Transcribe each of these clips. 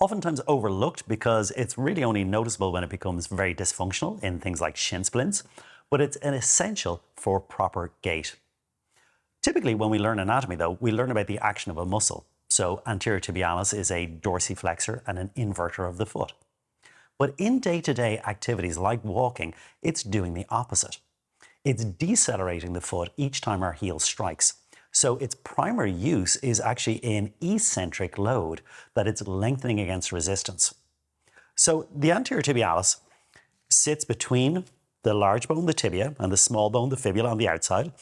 oftentimes overlooked because it's really only noticeable when it becomes very dysfunctional in things like shin splints, but it's an essential for proper gait. Typically, when we learn anatomy, though, we learn about the action of a muscle. So anterior tibialis is a dorsiflexor and an inverter of the foot. But in day-to-day activities like walking, it's doing the opposite. It's decelerating the foot each time our heel strikes. So its primary use is actually in eccentric load, that it's lengthening against resistance. So the anterior tibialis sits between the large bone, the tibia, and the small bone, the fibula on the outside,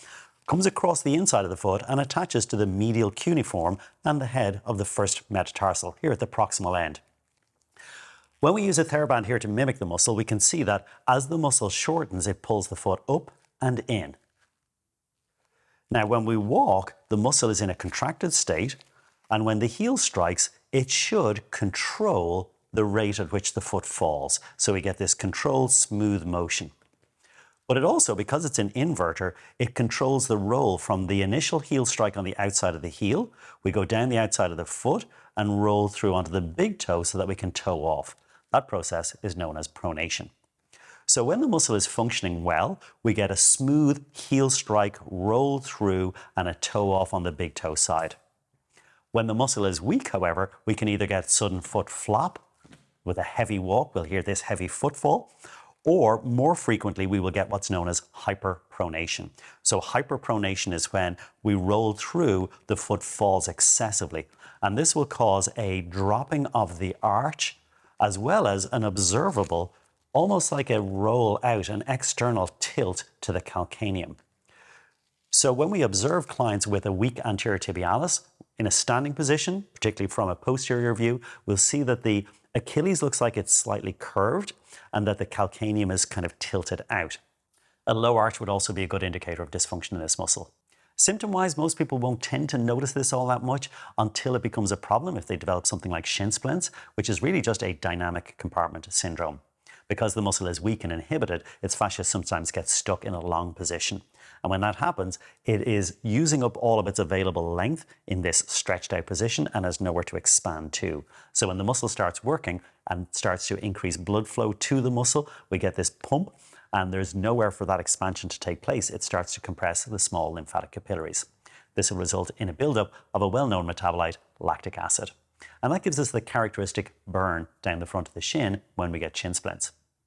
comes across the inside of the foot and attaches to the medial cuneiform and the head of the first metatarsal, here at the proximal end. When we use a TheraBand here to mimic the muscle, we can see that as the muscle shortens, it pulls the foot up and in. Now, when we walk, the muscle is in a contracted state, and when the heel strikes, it should control the rate at which the foot falls. So we get this controlled, smooth motion. But it also, because it's an inverter, it controls the roll from the initial heel strike on the outside of the heel. We go down the outside of the foot and roll through onto the big toe so that we can toe off. That process is known as pronation. So when the muscle is functioning well, we get a smooth heel strike, roll through, and a toe off on the big toe side. When the muscle is weak, however, we can either get sudden foot flop with a heavy walk, we'll hear this heavy footfall, or more frequently, we will get what's known as hyperpronation. So hyperpronation is when we roll through, the foot falls excessively. And this will cause a dropping of the arch, as well as an observable, almost like a roll out, an external tilt to the calcaneum. So when we observe clients with a weak anterior tibialis in a standing position, particularly from a posterior view, we'll see that the Achilles looks like it's slightly curved and that the calcaneum is kind of tilted out. A low arch would also be a good indicator of dysfunction in this muscle. Symptom-wise, most people won't tend to notice this all that much until it becomes a problem if they develop something like shin splints, which is really just a dynamic compartment syndrome. Because the muscle is weak and inhibited, its fascia sometimes gets stuck in a long position. And when that happens, it is using up all of its available length in this stretched out position and has nowhere to expand to. So when the muscle starts working and starts to increase blood flow to the muscle, we get this pump, and there's nowhere for that expansion to take place. It starts to compress the small lymphatic capillaries. This will result in a buildup of a well-known metabolite, lactic acid. And that gives us the characteristic burn down the front of the shin when we get shin splints.